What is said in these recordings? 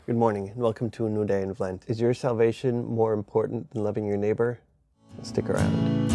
Good morning and welcome to a new day in Lent. Is your salvation more important than loving your neighbor? Stick around.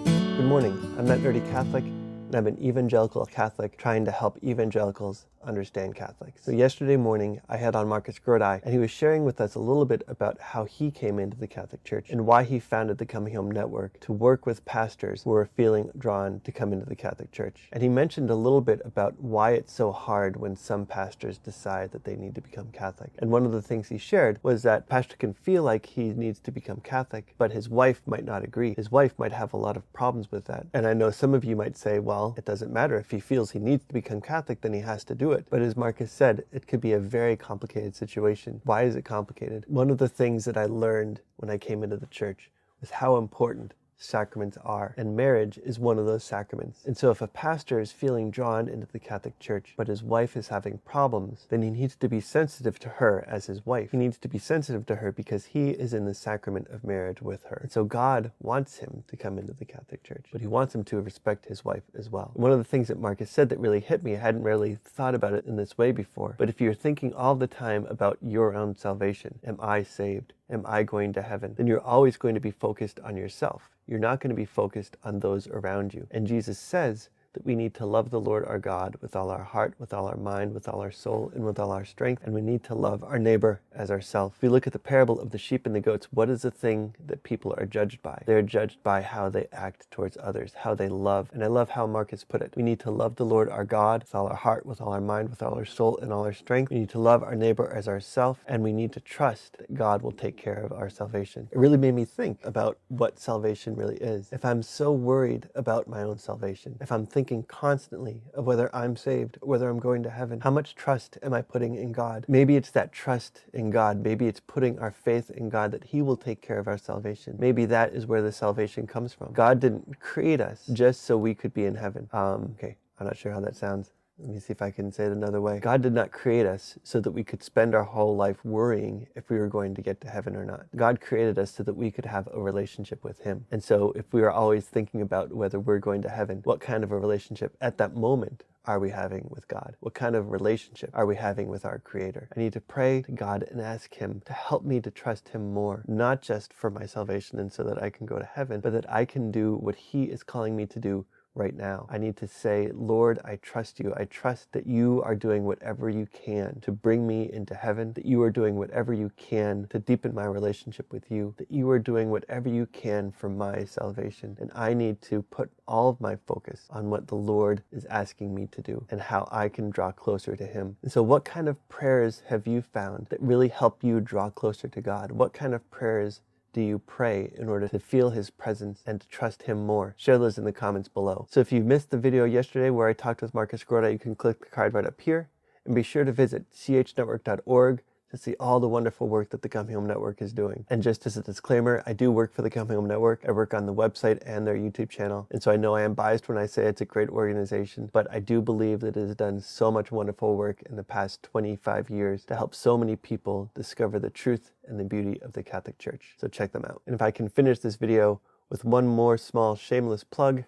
Good morning, I'm That Nerdy Catholic, and I'm an evangelical Catholic trying to help evangelicals understand Catholics. So yesterday morning, I had on Marcus Grodi, and he was sharing with us a little bit about how he came into the Catholic Church and why he founded the Coming Home Network to work with pastors who are feeling drawn to come into the Catholic Church. And he mentioned a little bit about why it's so hard when some pastors decide that they need to become Catholic. And one of the things he shared was that pastor can feel like he needs to become Catholic, but his wife might not agree. His wife might have a lot of problems with that. And I know some of you might say, well, it doesn't matter. If he feels he needs to become Catholic, then he has to do it. But as Marcus said, it could be a very complicated situation. Why is it complicated? One of the things that I learned when I came into the church was how important sacraments are, and marriage is one of those sacraments. And so if a pastor is feeling drawn into the Catholic Church, but his wife is having problems, then he needs to be sensitive to her as his wife. He needs to be sensitive to her because he is in the sacrament of marriage with her. And so God wants him to come into the Catholic Church, but he wants him to respect his wife as well. One of the things that Marcus said that really hit me, I hadn't really thought about it in this way before, but if you're thinking all the time about your own salvation, am I saved? Am I going to heaven? Then you're always going to be focused on yourself. You're not going to be focused on those around you. And Jesus says that we need to love the Lord our God with all our heart, with all our mind, with all our soul, and with all our strength. And we need to love our neighbor as ourselves. If we look at the parable of the sheep and the goats, what is the thing that people are judged by? They're judged by how they act towards others, how they love. And I love how Marcus put it. We need to love the Lord our God with all our heart, with all our mind, with all our soul, and all our strength. We need to love our neighbor as ourselves, and we need to trust that God will take care of our salvation. It really made me think about what salvation really is. If I'm so worried about my own salvation, if I'm thinking constantly of whether I'm saved, whether I'm going to heaven, how much trust am I putting in God? Maybe it's that trust in God. Maybe it's putting our faith in God that he will take care of our salvation. Maybe that is where the salvation comes from. God didn't create us just so we could be in heaven. Okay, I'm not sure how that sounds. Let me see if I can say it another way. God did not create us so that we could spend our whole life worrying if we were going to get to heaven or not. God created us so that we could have a relationship with him. And so if we are always thinking about whether we're going to heaven, what kind of a relationship at that moment are we having with God? What kind of relationship are we having with our Creator? I need to pray to God and ask him to help me to trust him more, not just for my salvation and so that I can go to heaven, but that I can do what he is calling me to do right now. I need to say, Lord, I trust you. I trust that you are doing whatever you can to bring me into heaven, that you are doing whatever you can to deepen my relationship with you, that you are doing whatever you can for my salvation. And I need to put all of my focus on what the Lord is asking me to do and how I can draw closer to him. And so what kind of prayers have you found that really help you draw closer to God? What kind of prayers do you pray in order to feel his presence and to trust him more? Share those in the comments below. So if you missed the video yesterday where I talked with Marcus Grodi, you can click the card right up here, and be sure to visit chnetwork.org to see all the wonderful work that the Coming Home Network is doing. And just as a disclaimer, I do work for the Coming Home Network. I work on the website and their YouTube channel. And so I know I am biased when I say it's a great organization, but I do believe that it has done so much wonderful work in the past 25 years to help so many people discover the truth and the beauty of the Catholic Church. So check them out. And if I can finish this video with one more small shameless plug,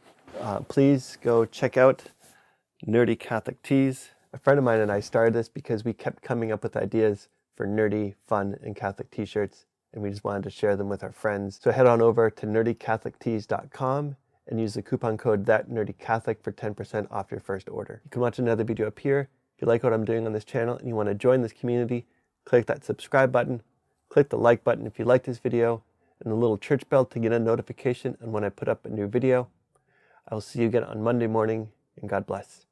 please go check out Nerdy Catholic Tees. A friend of mine and I started this because we kept coming up with ideas for nerdy, fun, and Catholic t-shirts, and we just wanted to share them with our friends. So head on over to nerdycatholictees.com and use the coupon code ThatNerdyCatholic for 10% off your first order. You can watch another video up here. If you like what I'm doing on this channel and you want to join this community, click that subscribe button, click the like button if you like this video, and the little church bell to get a notification on when I put up a new video. I will see you again on Monday morning, and God bless.